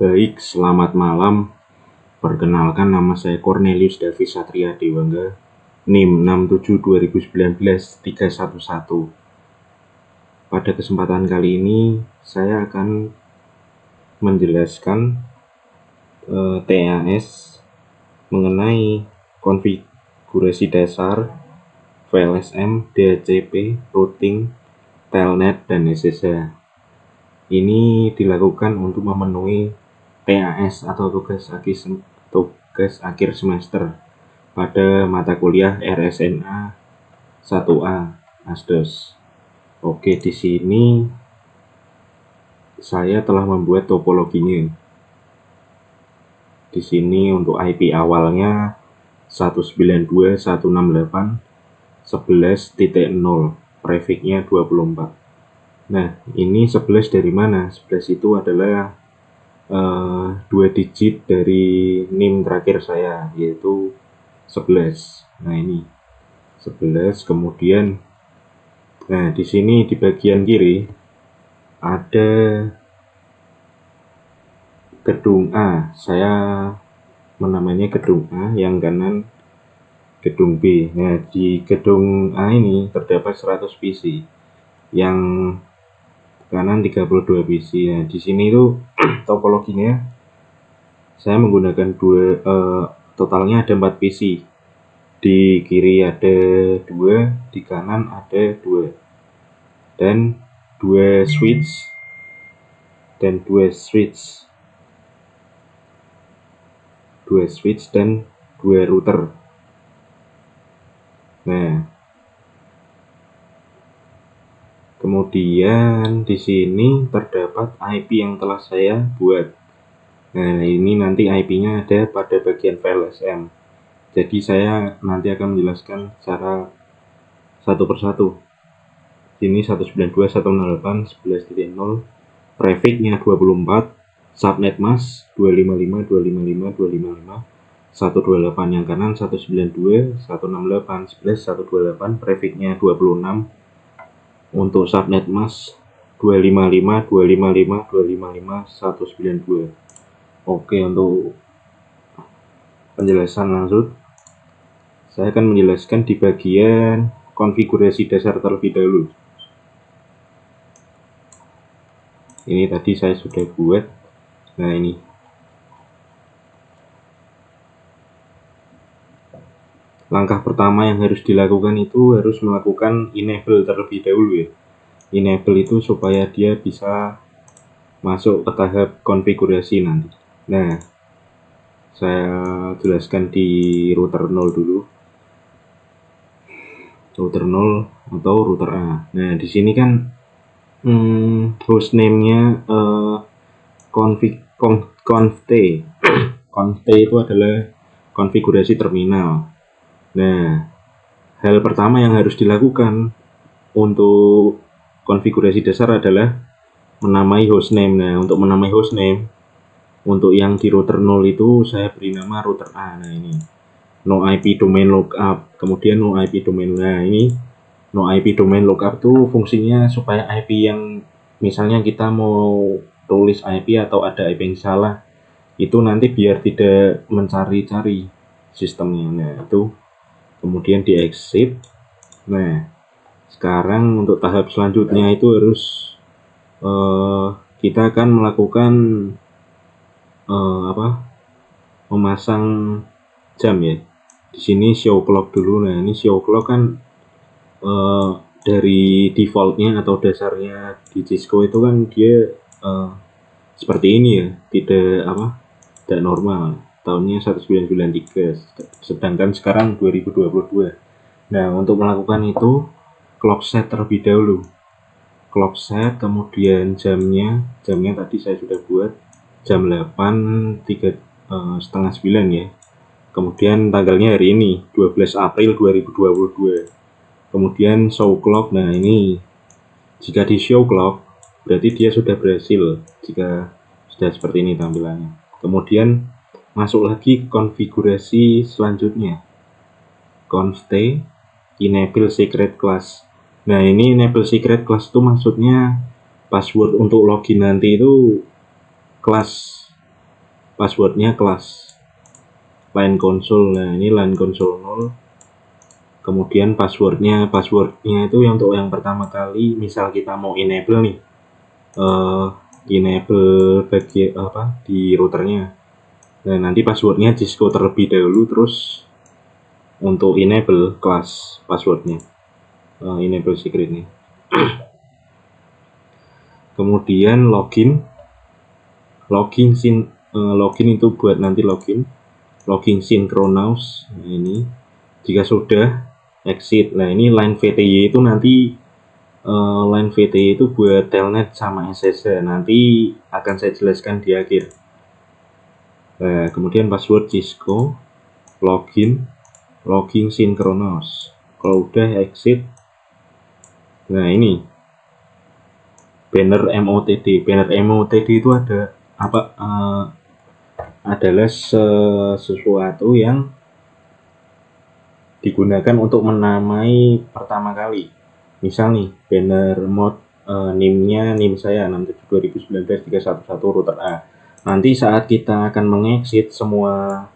Baik, selamat malam. Perkenalkan, nama saya Cornelius Davis Satria Dewangga, NIM 67 2019 311. Pada kesempatan kali ini saya akan menjelaskan TAS mengenai konfigurasi dasar VLSM, DHCP, routing, telnet, dan SSH. Ini dilakukan untuk memenuhi TAS atau tugas akhir semester pada mata kuliah RSNA 1A Asdos. Oke, di sini saya telah membuat topologinya. Di sini untuk IP awalnya 192.168.11.0, prefiknya 24. Nah, ini 11 dari mana? 11 itu adalah 2 digit dari NIM terakhir saya, yaitu 11. Nah, ini 11. Kemudian, nah di sini di bagian kiri ada gedung A. Saya menamainya gedung A, yang kanan gedung B. Nah, di gedung A ini terdapat 100 PC, yang kanan 32 PC. Nah, di sini itu topologinya saya menggunakan totalnya ada 4 PC. Di kiri ada 2, di kanan ada 2, dan 2 switch dan 2 router. Nah, kemudian di sini terdapat IP yang telah saya buat. Nah, ini nanti IP-nya ada pada bagian VLSM. Jadi saya nanti akan menjelaskan secara satu persatu. Ini 192.168.11.0, prefiknya 24, subnet mask 255.255.255.128, yang kanan 192.168.11.128, prefiknya 26. Untuk subnet mask 255.255.255.192. Oke, untuk penjelasan lanjut, saya akan menjelaskan di bagian konfigurasi dasar terlebih dahulu. Ini tadi saya sudah buat. Nah, ini langkah pertama yang harus dilakukan itu harus melakukan enable terlebih dahulu ya. Enable itu supaya dia bisa masuk ke tahap konfigurasi nanti. Nah, saya jelaskan di router 0 dulu. Router 0 atau router A. Nah, di sini kan hostname-nya conft itu adalah konfigurasi terminal. Nah, hal pertama yang harus dilakukan untuk konfigurasi dasar adalah menamai hostname. Nah, untuk menamai hostname, untuk yang di router 0 itu saya beri nama router A. Nah, ini no IP domain lookup, kemudian no IP domain. Nah, ini no IP domain lookup tuh fungsinya supaya IP yang misalnya kita mau tulis IP atau ada IP yang salah, itu nanti biar tidak mencari-cari sistemnya. Nah, itu kemudian di exit. Nah, sekarang untuk tahap selanjutnya itu harus kita akan melakukan memasang jam ya. Di sini show clock dulu. Nah, ini show clock kan dari defaultnya atau dasarnya di Cisco itu kan dia seperti ini ya, tidak normal. Tahunnya 1993, sedangkan sekarang 2022. Nah, untuk melakukan itu clock set terlebih dahulu. Clock set, kemudian jamnya tadi saya sudah buat jam 8.30 ya. Kemudian tanggalnya hari ini 12 April 2022. Kemudian show clock. Nah, ini jika di show clock berarti dia sudah berhasil jika sudah seperti ini tampilannya. Kemudian masuk lagi konfigurasi selanjutnya, conft enable secret class. Nah, ini enable secret class itu maksudnya password untuk login nanti itu kelas passwordnya kelas line console. Nah ini line console 0. Kemudian passwordnya itu untuk yang pertama kali, misal kita mau enable nih, enable bagian di routernya. Nah nanti passwordnya Cisco terlebih dahulu, terus untuk enable kelas passwordnya, enable secretnya. Kemudian login itu buat nanti login synchronous. Nah, ini jika sudah exit. Nah ini line VTY itu nanti line VTY itu buat telnet sama SSH, nanti akan saya jelaskan di akhir. Nah kemudian password Cisco, login synchronous. Kalau udah exit, nah ini banner MOTD. Banner MOTD itu ada apa? Adalah sesuatu yang digunakan untuk menamai pertama kali. Misal nih banner mode NIM-nya NIM saya 672019.311 router A. Nanti saat kita akan mengexit semua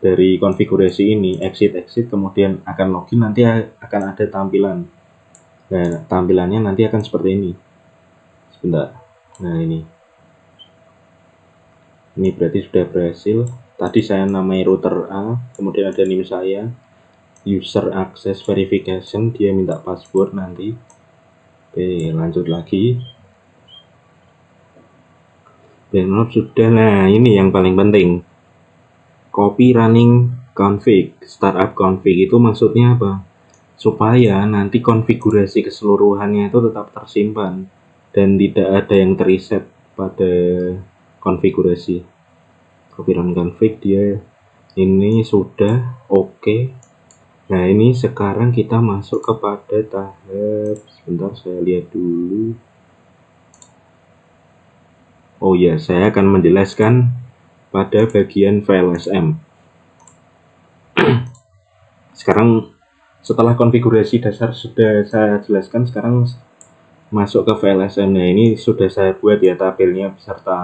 dari konfigurasi ini, exit kemudian akan login, nanti akan ada tampilan. Nah tampilannya nanti akan seperti ini. Sebentar. Nah ini berarti sudah berhasil. Tadi saya namai router A, kemudian ada NIM saya, user access verification, dia minta password nanti. Oke, lanjut lagi. Download sudah. Nah ini yang paling penting, copy running config. Startup config itu maksudnya apa? Supaya nanti konfigurasi keseluruhannya itu tetap tersimpan dan tidak ada yang terreset pada konfigurasi. Copy run config, dia ini sudah oke. Nah ini sekarang kita masuk kepada tahap, sebentar saya lihat dulu. Oh ya, saya akan menjelaskan pada bagian file SM. Sekarang setelah konfigurasi dasar sudah saya jelaskan, sekarang masuk ke file SM. Nah ini sudah saya buat ya tabelnya beserta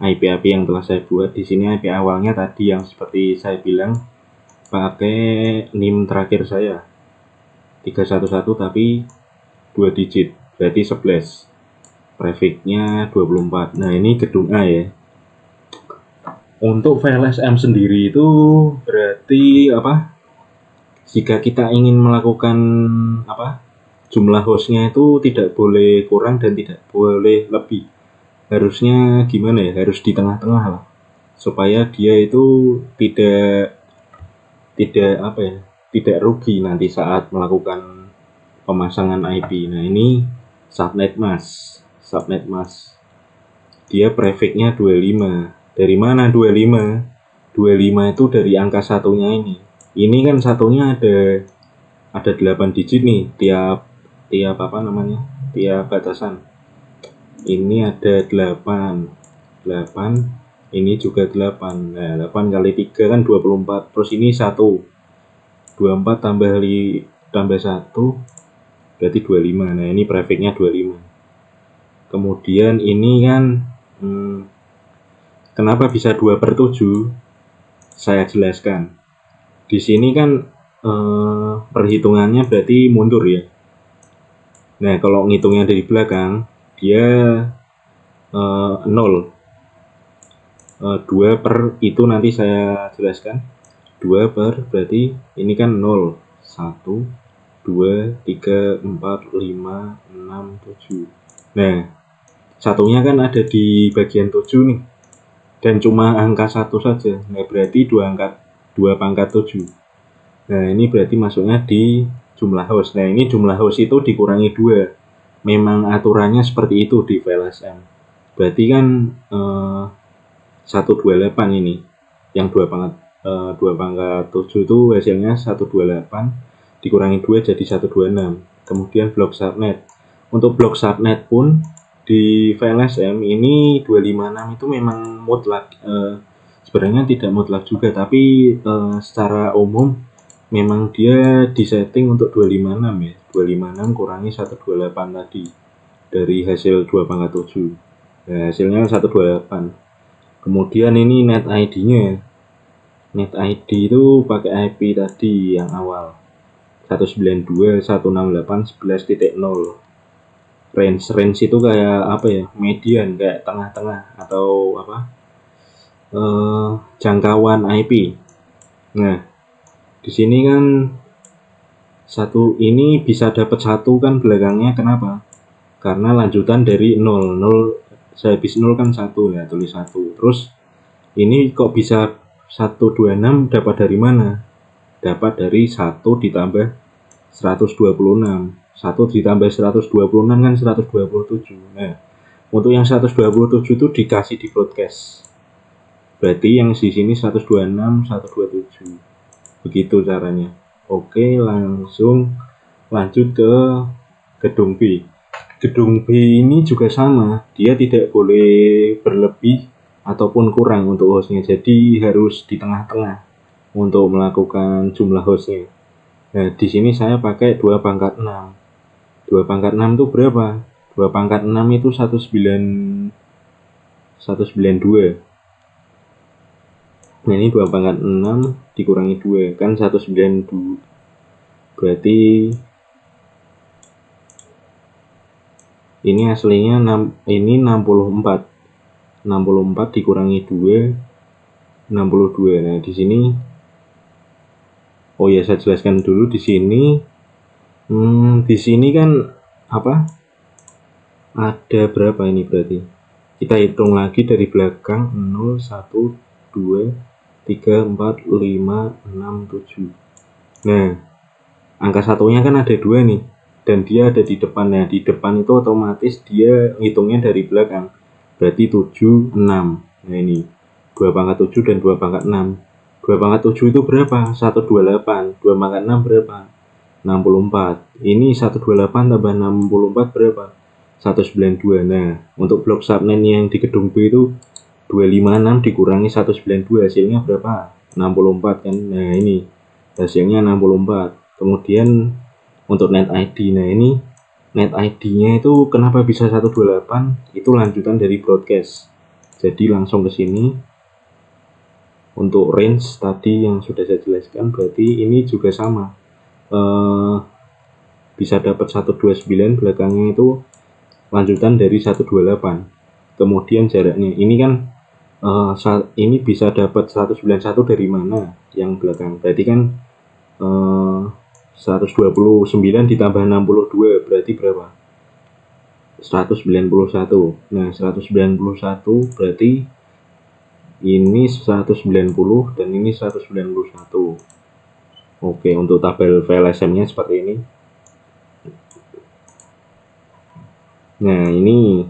IP yang telah saya buat. Di sini IP awalnya tadi yang seperti saya bilang pakai NIM terakhir saya 311 tapi 2 digit, berarti 11. Prefixnya 24. Nah ini gedung A ya. Untuk file SM sendiri itu berarti apa? Jika kita ingin melakukan jumlah hostnya itu tidak boleh kurang dan tidak boleh lebih. Harusnya gimana ya? Harus di tengah-tengah lah, supaya dia itu tidak rugi nanti saat melakukan pemasangan IP. Nah ini subnet mask. Dia prefixnya 25. Dari mana 25? 25 itu dari angka satunya ini. Ini kan satunya ada 8 digit nih tiap batasan. Ini ada 8, ini juga 8. Nah 8 kali 3 kan 24, terus ini 1, 24 tambah 1 berarti 25. Nah ini prefixnya 25. Kemudian ini kan kenapa bisa 2/7, saya jelaskan. Di sini kan perhitungannya berarti mundur ya. Nah kalau ngitungnya dari belakang, dia 0. 2 itu nanti saya jelaskan. 2 berarti ini kan 0, 1, 2, 3, 4, 5, 6, 7. Nah satunya kan ada di bagian 7 nih, dan cuma angka 1 saja. Nah berarti 2 pangkat 7. Nah ini berarti masuknya di jumlah host. Nah ini jumlah host itu dikurangi 2. Memang aturannya seperti itu di file SM. Berarti kan 128 ini, yang 2 pangkat 7 itu hasilnya 128 dikurangi 2 jadi 126. Kemudian blok subnet. Untuk blok subnet pun di file SM ini 256 itu memang mutlak. Sebenarnya tidak mutlak juga, tapi secara umum memang dia disetting untuk 256 ya. 256 kurangi 128 tadi dari hasil 2 pangkat 7. Nah, hasilnya 128. Kemudian ini net ID-nya. Net ID itu pakai IP tadi yang awal 192.168.11.0. Range itu kayak apa ya? Median, kayak tengah-tengah atau apa? Jangkauan IP. Nah, di sini kan satu ini bisa dapat satu kan belakangnya, kenapa? Karena lanjutan dari 0 sehabis 0 kan 1 ya, tulis 1. Terus ini kok bisa 126 dapat dari mana? Dapat dari 1 ditambah 126. 1 ditambah 126 kan 127. Nah, untuk yang 127 itu dikasih di broadcast. Berarti yang di sini 126, 127. Begitu caranya. Oke, langsung lanjut ke gedung B. Gedung B ini juga sama, dia tidak boleh berlebih ataupun kurang untuk hostnya, jadi harus di tengah-tengah untuk melakukan jumlah hostnya. Nah, di sini saya pakai 2/6. 2/6 itu berapa? 2/6 itu 192. Nah, ini 2/6 dikurangi 2 kan 192. Berarti ini aslinya 6, ini 64. 64 dikurangi 2 62. Nah, di sini oh ya, saya jelaskan dulu di sini. Di sini kan apa? Ada berapa ini berarti? Kita hitung lagi dari belakang 0 1 2 3 4 5 6 7. Nah, angka satunya kan ada 2 nih, dan dia ada di depan. Nah, di depan itu otomatis dia ngitungnya dari belakang, berarti 7 6. Nah, ini 2/7 dan 2/6. 2/7 itu berapa? 128. 2/6 berapa? 64. Ini 128 tambah 64 berapa? 192. Nah, untuk blok subnet yang di gedung B itu 256 dikurangi 192, hasilnya berapa? 64 kan. Nah, ini hasilnya 64. Kemudian untuk net ID, nah ini net ID-nya itu kenapa bisa 128? Itu lanjutan dari broadcast. Jadi langsung ke sini. Untuk range tadi yang sudah saya jelaskan, berarti ini juga sama. Bisa dapat 129, belakangnya itu lanjutan dari 128. Kemudian jaraknya ini kan ini bisa dapat 191 dari mana? Yang belakang. Berarti kan 129 ditambah 62 berarti berapa? 191. Nah, 191 berarti ini 190 dan ini 191. Oke, untuk tabel VLSM-nya seperti ini. Nah, ini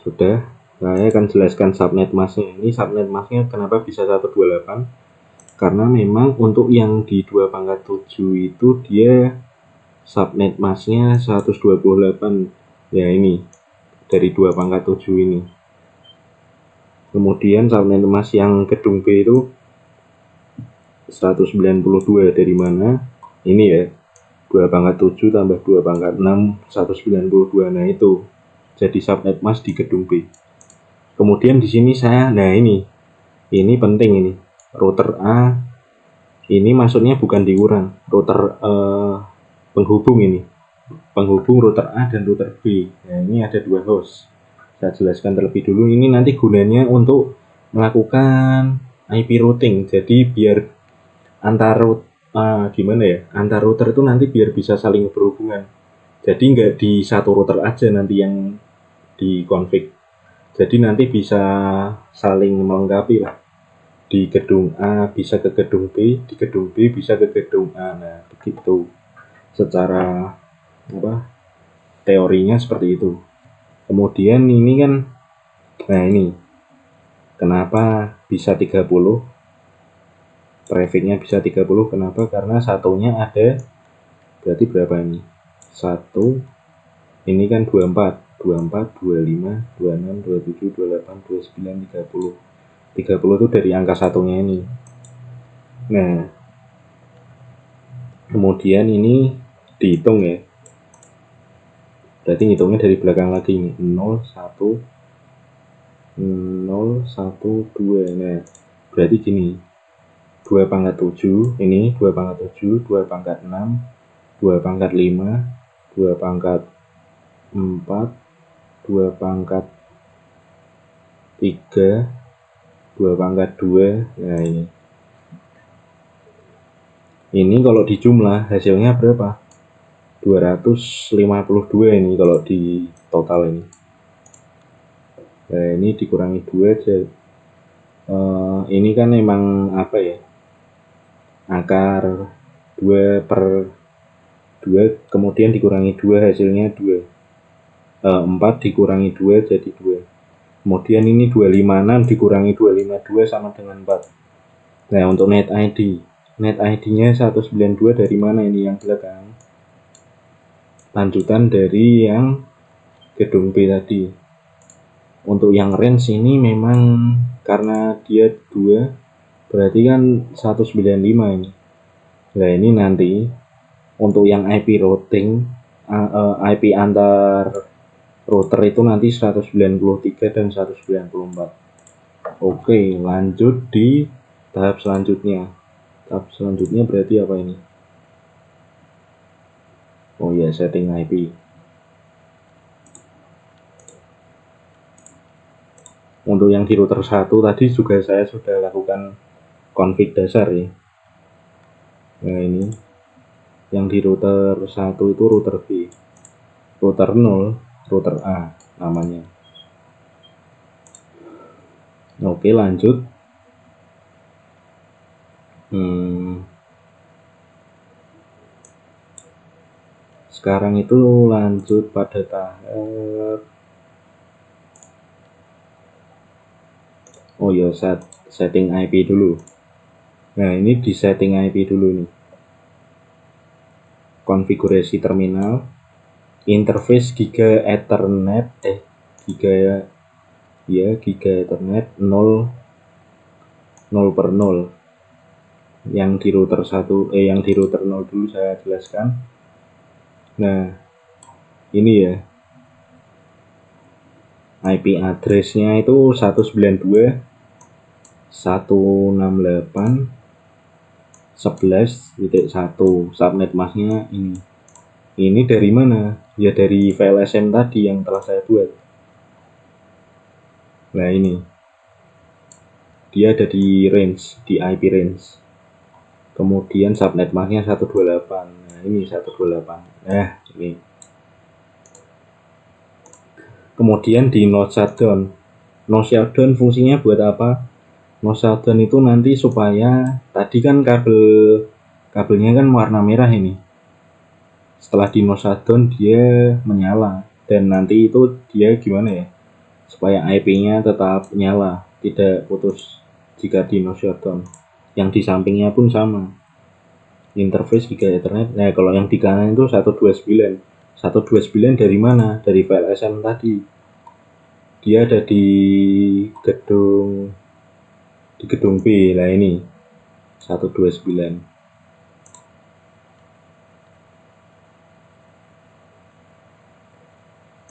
sudah. Saya akan jelaskan subnet mask-nya. Ini subnet mask-nya kenapa bisa 128? Karena memang untuk yang di 2/7 itu dia subnet mask-nya 128. Ya, ini dari 2/7 ini. Kemudian subnet mask yang gedung B itu 192 dari mana? Ini ya, 2/7 tambah 2/6 192. Nah, itu jadi subnet mask di gedung B. Kemudian di sini nah ini penting ini. Router A ini maksudnya bukan dikurang, router penghubung ini. Penghubung router A dan router B. Nah, ini ada 2 host. Saya jelaskan terlebih dulu. Ini nanti gunanya untuk melakukan IP routing. Jadi biar antar gimana ya? Antar router itu nanti biar bisa saling berhubungan. Jadi nggak di satu router aja nanti yang dikonfig. Jadi nanti bisa saling melengkapi lah. Di gedung A bisa ke gedung B, di gedung B bisa ke gedung A. Nah, begitu. Secara teorinya seperti itu. Kemudian ini kan, nah ini kenapa bisa 30? Trafficnya bisa 30, kenapa? Karena satunya ada, berarti berapa ini? 1, ini kan 24, 25, 26, 27, 28, 29, 30. 30 itu dari angka satunya ini. Nah, kemudian ini dihitung ya. Berarti ngitungnya dari belakang lagi ini. 0, 1. 0, 1, 2. Nah, berarti gini. 2 pangkat 7, ini 2 pangkat 7, 2 pangkat 6, 2 pangkat 5, 2 pangkat 4, 2 pangkat 3, 2 pangkat 2. Nah, ini kalau dijumlah hasilnya berapa? 252 ini kalau di total ini. Nah, ini dikurangi 2 aja. Ini kan emang apa ya? Akar 2 per 2 kemudian dikurangi 2 hasilnya 2. 4 dikurangi 2 jadi 2. Kemudian ini 256 dikurangi 252 sama dengan 4. Nah, untuk net ID. Net ID-nya 192 dari mana ini yang belakang? Lanjutan dari yang gedung B tadi. Untuk yang range ini memang karena dia 2 berarti kan 195 ini. Nah, ini nanti untuk yang IP routing IP antar router itu nanti 193 dan 194. Oke, lanjut di tahap selanjutnya. Tahap selanjutnya berarti apa ini? Oh ya, setting IP. Untuk yang di router 1 tadi juga saya sudah lakukan config dasar ya. Nah, ini yang di router 1 itu router B. Router 0, router A namanya. Oke, lanjut. Sekarang itu lanjut pada tahap setting IP dulu. Nah, ini di setting IP dulu nih. Konfigurasi terminal, interface Giga Ethernet Giga Ethernet 0 per 0. Yang di router 1 yang di router 0 dulu saya jelaskan. Nah, ini ya. IP address-nya itu 192 168 11.1. Subnet masknya ini. Ini dari mana? Ya dari file SM tadi yang telah saya buat. Nah, ini. Dia ada di range, di IP range. Kemudian subnet masknya 128. Nah, ini 128. Nah, ini. Kemudian di node shutdown. Node shutdown fungsinya buat apa? Node shutdown itu nanti supaya tadi kan kabelnya kan warna merah ini. Setelah di node shutdown dia menyala dan nanti itu dia gimana ya? Supaya IP-nya tetap nyala, tidak putus jika di node shutdown. Yang di sampingnya pun sama. Interface Giga Ethernet. Nah, kalau yang di kanan itu 129. 129 dari mana? Dari file SM tadi. Dia ada di gedung B. Nah, ini 129.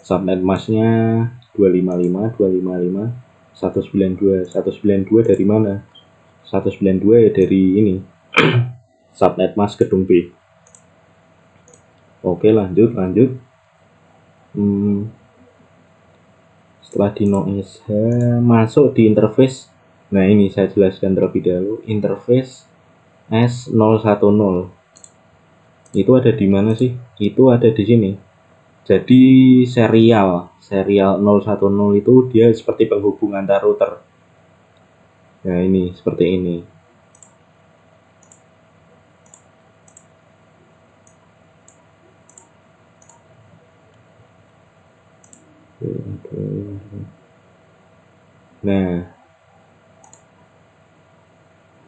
Subnet masknya 255 192 dari mana? 192 ya dari ini. Subnet mask gedung B. Oke, lanjut. Setelah di noise masuk di interface. Nah, ini saya jelaskan terlebih dahulu. Interface S010 itu ada di mana sih? Itu ada di sini. Jadi serial 010 itu dia seperti penghubung antar router. Nah, ini seperti ini. Nah,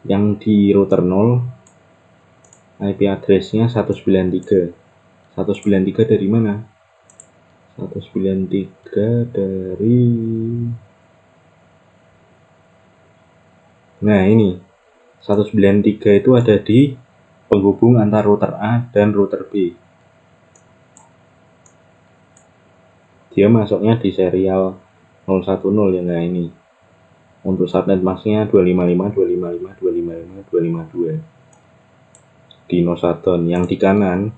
yang di router 0 IP address-nya 193. 193 dari mana? 193 dari Nah, ini 193 itu ada di penghubung antar router A dan router B. Dia masuknya di serial 010 ya. Nah ini untuk subnet masknya 255 di Nosadon. Yang di kanan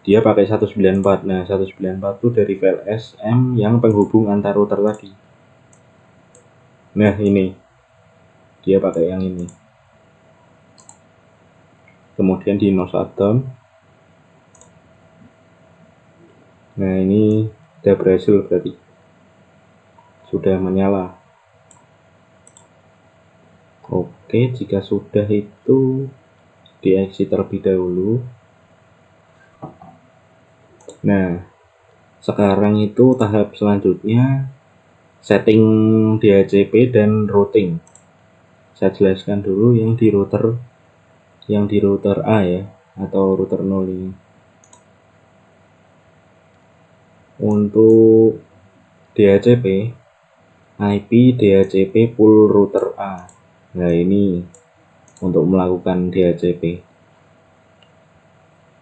dia pakai 194. Nah 194 itu dari file SM yang penghubung antar router tadi. Nah ini dia pakai yang ini. Kemudian di Nosadon, nah ini udah berhasil, berarti sudah menyala. Oke, jika sudah itu di exit terlebih dahulu. Nah sekarang itu tahap selanjutnya setting DHCP dan routing. Saya jelaskan dulu yang di router A ya, atau router 0 ini. Untuk DHCP IP DHCP pool router A. Nah ini untuk melakukan DHCP.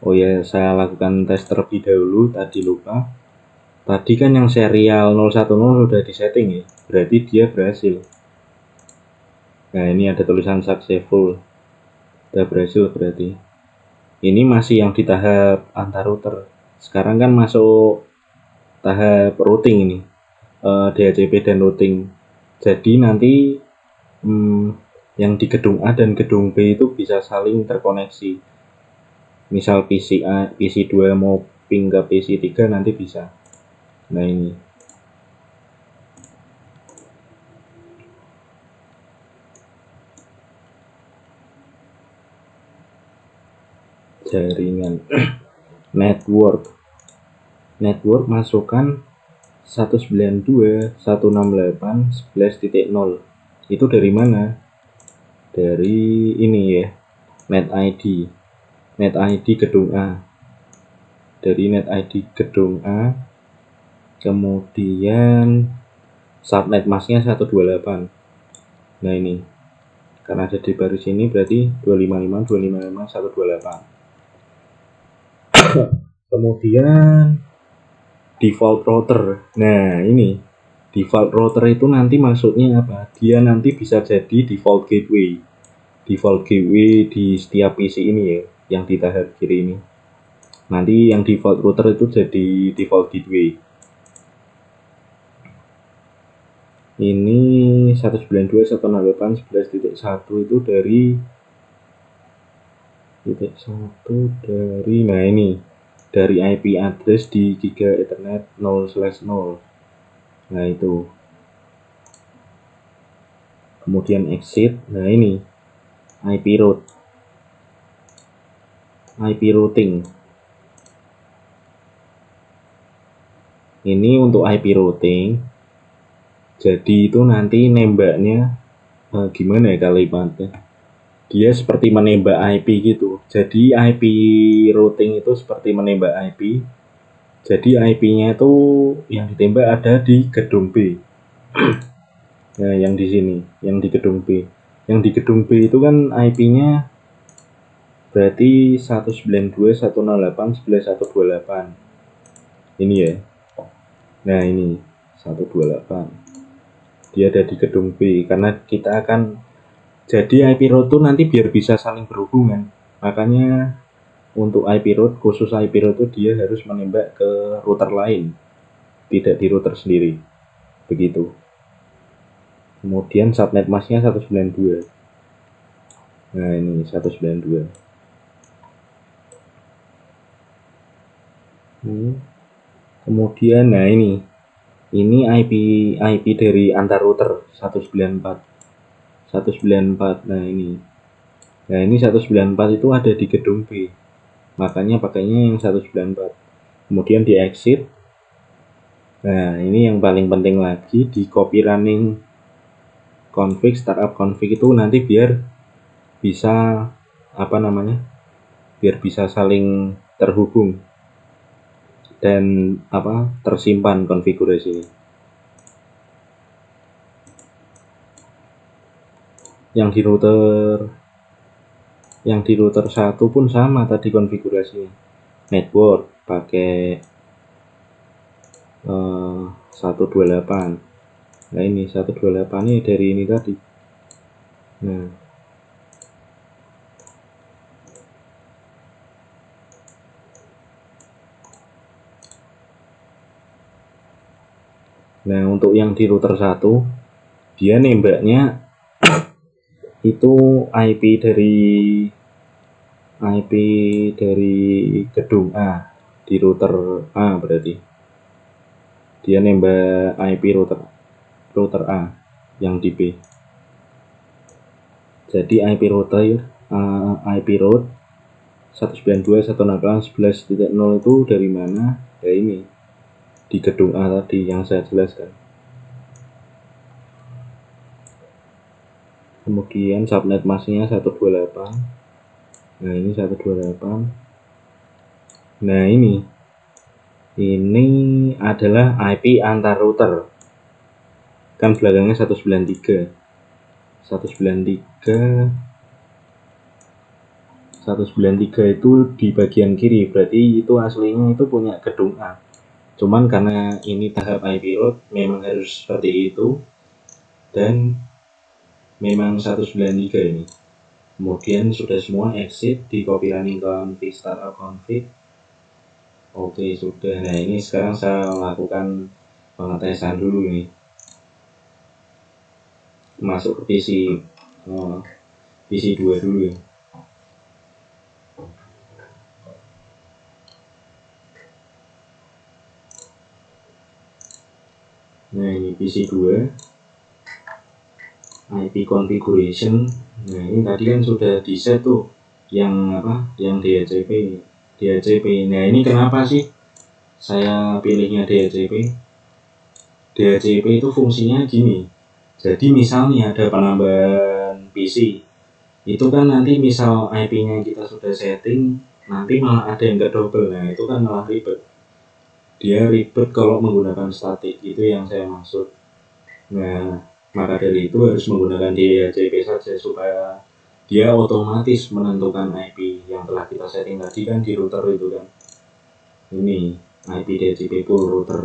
Oh ya, saya lakukan tes terlebih dahulu, tadi lupa. Tadi kan yang serial 010 sudah disetting ya, berarti dia berhasil. Nah ini ada tulisan successful, sudah berhasil berarti. Ini masih yang di tahap antar router. Sekarang kan masuk tahap routing ini, DHCP dan routing. Jadi nanti yang di gedung A dan gedung B itu bisa saling terkoneksi. Misal PC A, PC 2 mau ping ke PC 3 nanti bisa. Nah ini jaringan. Network masukkan 192.168.11.0. Itu dari mana? Dari ini ya, net ID gedung A. Dari net ID gedung A, kemudian subnet masknya 128. Nah ini karena ada di baris ini berarti 255.128. Kemudian default router. Nah ini default router itu nanti maksudnya apa? Dia nanti bisa jadi default gateway di setiap PC ini ya, yang di tahap kiri ini. Nanti yang default router itu jadi default gateway. Ini 192.168.11.1 itu dari titik 1 dari, nah ini dari IP address di Giga Ethernet 0/0. Nah itu. Kemudian exit. Nah ini IP routing. Ini untuk IP routing. Jadi itu nanti nembaknya gimana ya kalimatnya? Dia seperti menembak IP gitu. Jadi IP routing itu seperti menembak IP. Jadi IP-nya itu yang ditembak ada di gedung B. Nah, yang di sini, yang di gedung B. Yang di gedung B itu kan IP-nya berarti 192.168.11.128. Ini ya. Nah, ini 128. Dia ada di gedung B karena kita akan jadi IP route itu nanti biar bisa saling berhubungan. Makanya untuk IP route, khusus IP route itu dia harus menembak ke router lain, tidak di router sendiri. Begitu. Kemudian subnet masknya 192. Nah ini 192. Kemudian nah ini IP dari antar router 194. Nah ini 194 itu ada di gedung B. Makanya pakainya yang 194. Kemudian di exit. Nah ini yang paling penting lagi, di copy running config, startup config itu nanti biar bisa biar bisa saling terhubung dan tersimpan konfigurasi. Yang di router 1 pun sama tadi konfigurasinya. Network pakai 128. Nah ini 128 ini dari ini tadi. Nah untuk yang di router 1 dia nembaknya itu IP dari gedung A di router A, berarti dia nembak IP router A yang di B. Jadi IP route 192.168.11.0 itu dari mana? Ya ini di gedung A tadi yang saya jelaskan. Kemudian subnet masknya 128. Nah ini 128. Nah ini adalah IP antar router. Kan belakangnya 193 itu di bagian kiri, berarti itu aslinya itu punya gedung A. Cuman karena ini tahap IP route memang harus seperti itu, dan memang 193 ini. Kemudian sudah semua exit, di copy running config startup config. Oke sudah. Nah ini sekarang saya lakukan pengetesan dulu nih, masuk ke PC 2 dulu ya. Nah ini PC 2 IP configuration. Nah ini tadi kan sudah di set tuh yang yang DHCP. Nah ini kenapa sih saya pilihnya DHCP? DHCP itu fungsinya gini. Jadi misalnya ada penambahan PC, itu kan nanti misal IP-nya kita sudah setting, nanti malah ada yang double. Nah itu kan malah ribet. Dia ribet kalau menggunakan static, itu yang saya maksud. Nah maka dari itu harus menggunakan DHCP saja supaya dia otomatis menentukan IP yang telah kita setting tadi kan di router itu kan. Ini IP DHCP pool router.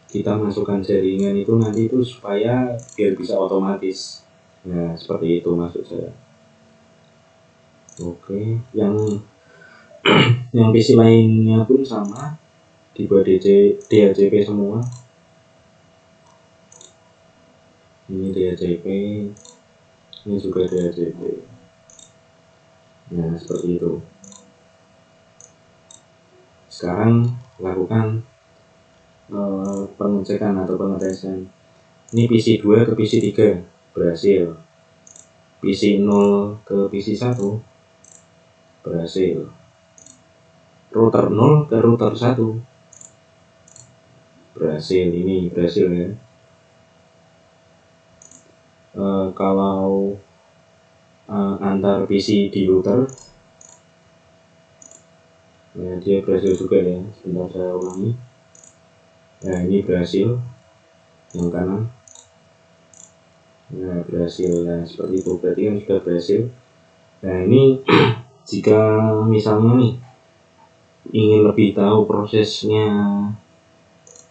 Kita masukkan jaringan itu nanti itu supaya biar bisa otomatis. Nah seperti itu maksud saya. Oke, yang PC lainnya pun sama, dibuat DHCP semua. Ini DHCP, ini juga DHCP. Nah seperti itu. Sekarang lakukan pengecekan atau pengetesan. Ini PC 2 ke PC 3 berhasil, PC 0 ke PC 1 berhasil, router 0 ke router 1 berhasil. Ini berhasil ya. Kalau antar PC di router, nah dia berhasil juga ya. Sebentar saya ulangi. Nah ini berhasil yang kanan. Nah berhasil. Nah seperti itu, berarti kan sudah berhasil. Nah ini jika misalnya nih ingin lebih tahu prosesnya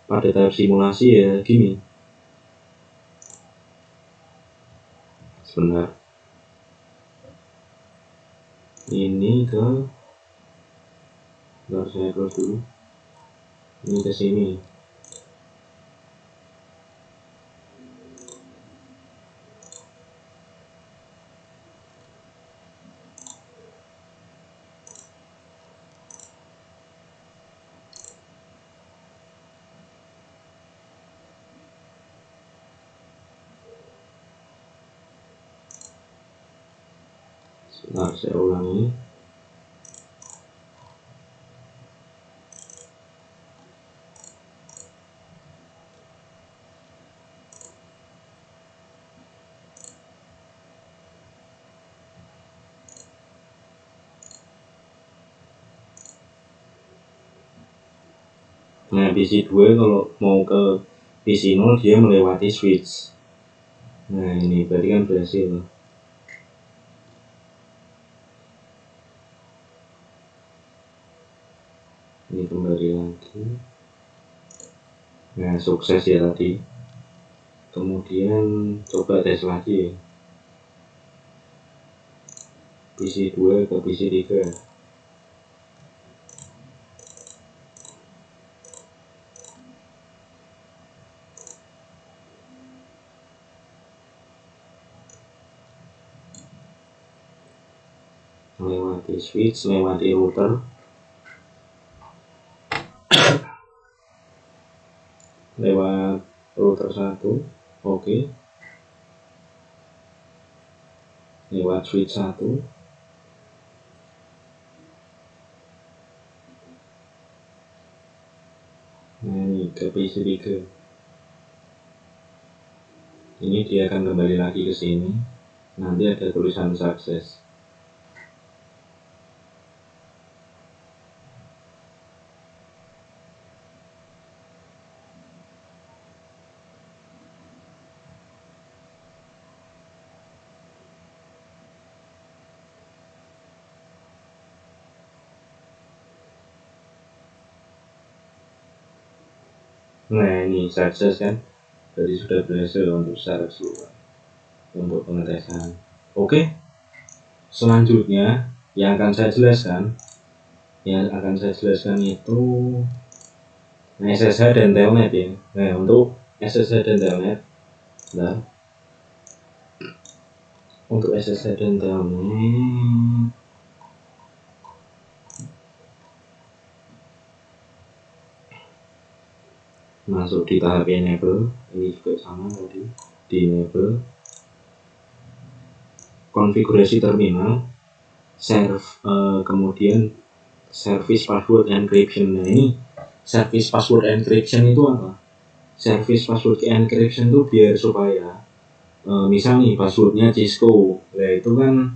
pada tahap simulasi ya gini. Sebentar. Ini bentar saya close dulu. Ini ke sini. Sebentar saya ulangi. Nah PC 2 kalau mau ke PC 0 dia melewati switch. Nah ini berarti kan berhasil. Ini kembali lagi. Nah sukses ya tadi. Kemudian coba tes lagi PC 2 ke PC 3. Lewati switch, lewati router, lewat router 1, oke. Lewat switch 1, nah ini ke PC 3. Ini dia akan kembali lagi ke sini, nanti ada tulisan sukses. Nah ini sukses kan, jadi sudah berhasil untuk secara keseluruhan untuk pengetesan. Oke, selanjutnya yang akan saya jelaskan itu SSH dan telnet ya. Nah untuk SSH dan telnet, nah untuk SSH dan telnet masuk di tahap enable, ini juga sama tadi, di enable, konfigurasi terminal, kemudian service password encryption. Nah ini service password encryption itu apa? Service password encryption itu biar supaya misal nih passwordnya Cisco, nah itu kan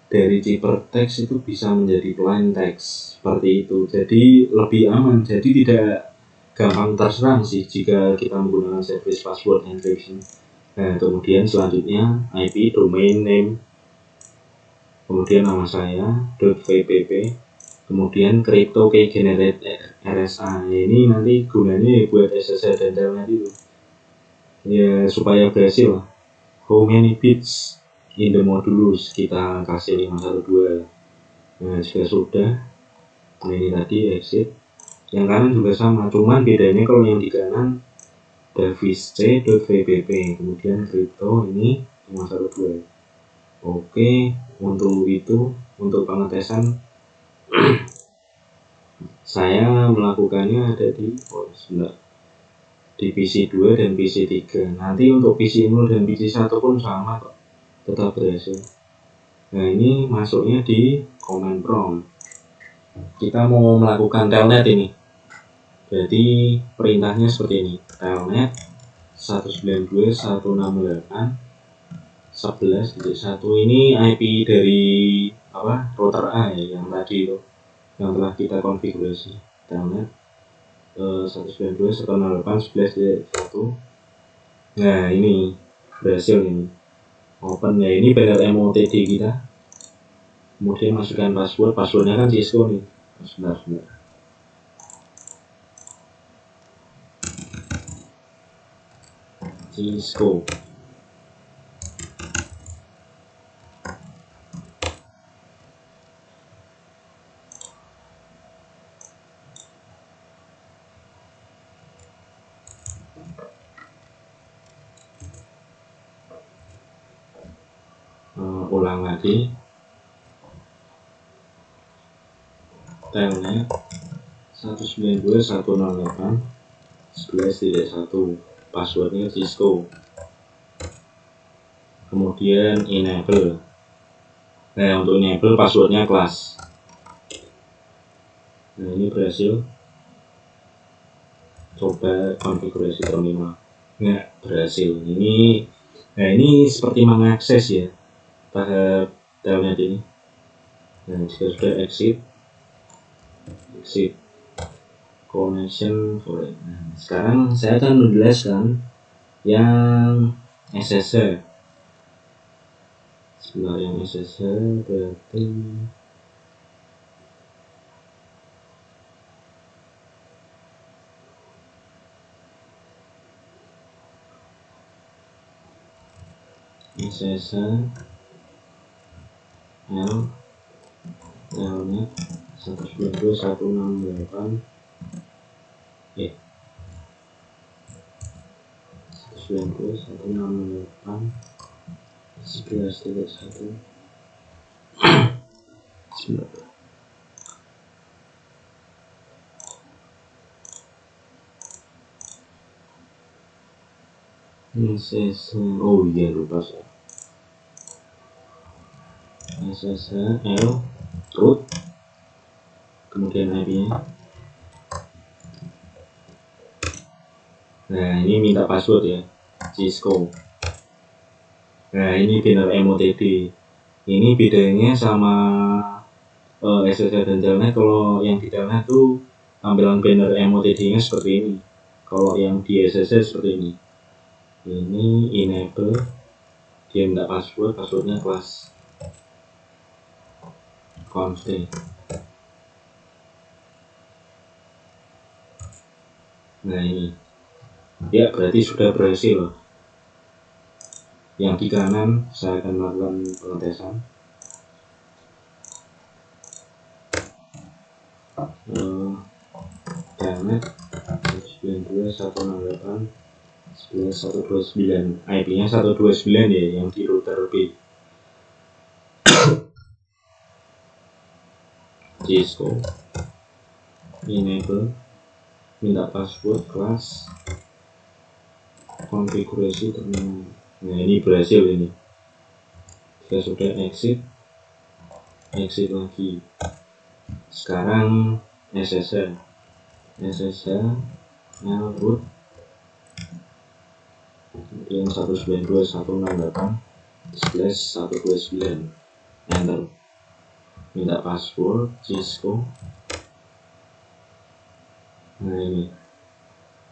dari ciphertext itu bisa menjadi plain text seperti itu, jadi lebih aman, jadi tidak gampang terserang sih jika kita menggunakan service password encryption. Nah kemudian selanjutnya IP, domain name, kemudian nama saya, .vpp, kemudian crypto key generate RSA. Ini nanti gunanya buat SSH dan telnet itu ya supaya berhasil. How many bits in the modulus, kita kasih 512. Nah jika sudah, nah ini tadi exit. Yang kanan juga sama, cuman bedanya kalau yang di kanan davisc.vpp, kemudian crypto ini 512. Oke, untuk itu, untuk pengetesan saya melakukannya ada di di PC 2 dan PC 3. Nanti untuk PC 0 dan PC 1 pun sama kok, tetap berhasil. Nah ini masuknya di command prompt. Kita mau melakukan telnet ini, jadi perintahnya seperti ini, telnet 192.168.11.1. Ini IP dari apa, router A ya, yang tadi itu yang telah kita konfigurasi. Telnet 192.168.11.1. Nah ini berhasil, ini open ya, ini banner MOTD kita. Kemudian masukkan passwordnya kan Cisco nih. Sebentar. Cisco. Ulang lagi, telnet 192.168.11.1, passwordnya Cisco. Kemudian enable. Nah untuk enable passwordnya kelas. Nah ini berhasil. Coba konfigurasi terminal, nggak berhasil. Nah ini seperti mengakses ya tahap telnet ini. Nah jika sudah exit connection for. Nah, sekarang saya akan menjelaskan yang SSH. Sebenarnya yang SSH berarti SSH L telnet 192.168 192.168 11.1 oh iya lupa saya. SSH L root kemudian IP-nya. Nah ini minta password ya, Cisco. Nah ini banner MOTD. Ini bedanya sama SSH dan telnet. Kalau yang di telnet tuh tampilan banner MOTD nya seperti ini. Kalau yang di SSH seperti ini. Ini enable, dia minta password, passwordnya kelas config. Nah ini ya berarti sudah berhasil. Yang di kanan saya akan melakukan pengetesan. Telnet 192.168 11.129, IP-nya 129 ya, yang di router B. Cisco enable, minta password kelas konfigurasi terminal. Nah ini berhasil ini. Saya sudah exit lagi. Sekarang SSH root kemudian 192.168 11.129 enter, minta password Cisco. Nah ini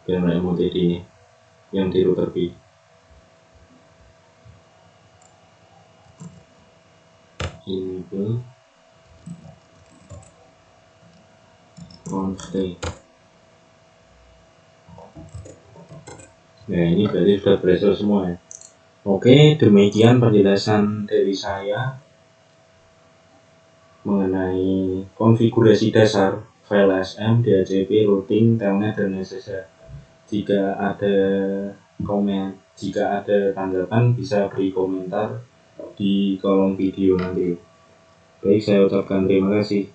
banner MOTD ini yang di router B. Enable config. Nah ini berarti sudah berhasil semua ya. Oke, demikian penjelasan dari saya mengenai konfigurasi dasar file SM, DHCP, routing, telnet, dan SSH. Jika ada tanggapan bisa beri komentar di kolom video nanti. Baik, saya ucapkan terima kasih.